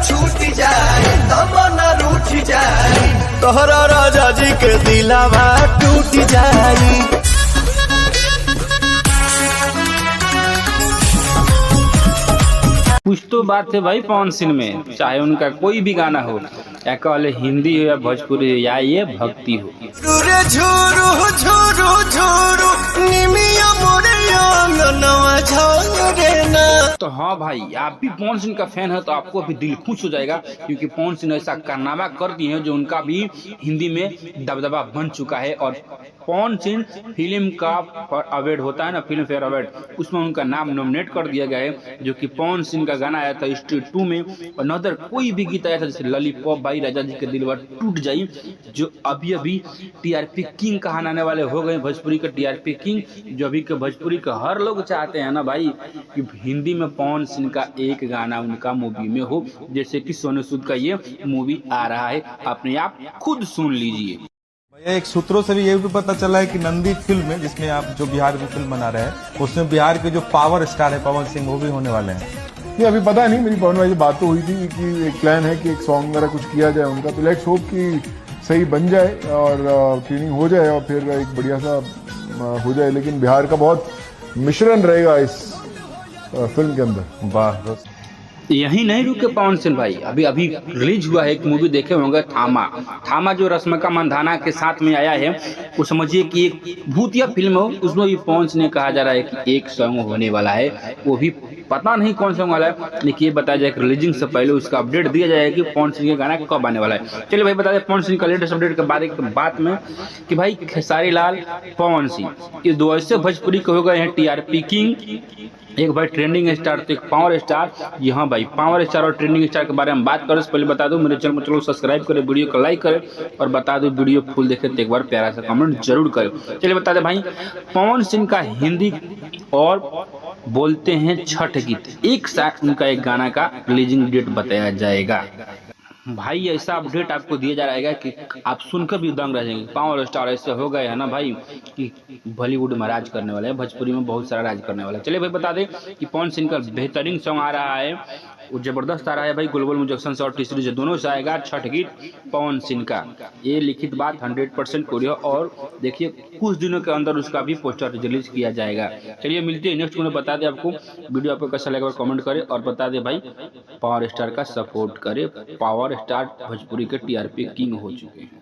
छूट जाए तमन्ना रूठ जाए तोहरा राजा जी के दिलावा टूट जाई। कुछ तो बात है भाई पवन सिंह में, चाहे उनका कोई भी गाना हो, या कहले हिंदी हो या भोजपुरी हो या ये भक्ति हो। रे झूरू झूरू झूरू निमिया मोरे अंगनवा झोरे ना। तो हाँ भाई, आप भी पवन सिंह का फैन है तो आपको अभी दिल खुश हो जाएगा, क्योंकि पवन सिंह ऐसा कारनामा कर दिए हैं जो उनका भी हिंदी में दबदबा बन चुका है। और पवन सिंह फिल्म का अवार्ड होता है ना, फिल्म फेयर अवार्ड, उसमें उनका नाम नॉमिनेट कर दिया गया है। जो कि पवन सिंह का गाना आया था स्ट्रीट 2 में, और नदर कोई भी गीत आया था जैसे लॉलीपॉप भाई राजा जी के दिलवा टूट जाई, जो अभी अभी टीआरपी किंग कहलाने वाले हो गए, भोजपुरी का टीआरपी किंग। जो अभी के भोजपुरी का हर लोग चाहते हैं ना भाई कि हिंदी में पवन सिंह का एक गाना उनका मूवी में हो, जैसे कि सोनू सूद का ये मूवी आ रहा है, अपने आप खुद सुन लीजिए। भैया एक सूत्रों से भी ये भी पता चला है कि नंदी फिल्म में, जिसमें आप जो बिहार में फिल्म बना रहे हैं, उसमें बिहार के जो पावर स्टार है पवन सिंह, वो भी होने वाले हैं। ये अभी पता नहीं, मेरी पवन भाई से बात तो हुई थी कि एक प्लान है कि एक सॉन्ग वगैरह कुछ किया जाए उनका, तो लेट्स होप कि सही बन जाए और ट्यूनिंग हो जाए और फिर एक बढ़िया सा हो जाए। लेकिन बिहार का बहुत मिश्रण रहेगा इस फिल्म के अंदर। वाह, यही नहीं रुके पवन सिंह भाई, अभी अभी रिलीज हुआ है एक मूवी, देखे होंगे थामा जो रश्मिका मंदाना के साथ में आया है, वो समझिए कि एक भूतिया फिल्म हो। उसमें भी पवन सिंह ने कहा जा रहा है कि एक सॉन्ग होने वाला है, वो भी पता नहीं कौन सॉन्ग वाला है, लेकिन ये बताया जाए कि रिलीजिंग से पहले उसका अपडेट दिया जाएगा कि पवन सिंह का गाना कब आने वाला है। चलिए भाई बता दें पवन सिंह का लेटेस्ट अपडेट के बारे में बात में कि भाई खेसारी लाल पवन सिंह ये दो ऐसे भोजपुरी के हो गए हैं टीआरपी किंग, एक भाई ट्रेंडिंग स्टार तो एक पावर स्टार। जी हाँ भाई, पावर स्टार और ट्रेंडिंग स्टार के बारे में बात करें से पहले बता दूं मेरे चैनल को चलो सब्सक्राइब करें, वीडियो को लाइक करें और बता दूं वीडियो फुल देखें तो एक बार प्यारा सा कमेंट जरूर करें। चलिए बता दें भाई, पवन सिंह का हिंदी और बोलते हैं छठ गीत, एक साथ उनका एक गाना का रिलीजिंग डेट बताया जाएगा। भाई ऐसा अपडेट आपको दिया जा रहा है कि आप सुनकर भी दंग रह जाएंगे। पावर स्टार ऐसे हो गए हैं ना भाई कि बॉलीवुड में राज करने वाले हैं, भोजपुरी में बहुत सारा राज करने वाला है। चलिए भाई बता दें कि पवन सिंह का बेहतरीन सॉन्ग आ रहा है, वो जबरदस्त आ रहा है भाई, ग्लोबल मुजक्शन से और टी सीरीज दोनों से आएगा छठ गीत पवन सिंह का। ये लिखित बात 100% कोरिया, और देखिए कुछ दिनों के अंदर उसका भी पोस्टर रिलीज किया जाएगा। चलिए मिलते हैं नेक्स्ट में, बता दें आपको वीडियो आपको कैसा लगा कमेंट करें और बता दें भाई पावर स्टार का सपोर्ट करें। पावर स्टार भोजपुरी के टीआरपी किंग हो चुके हैं।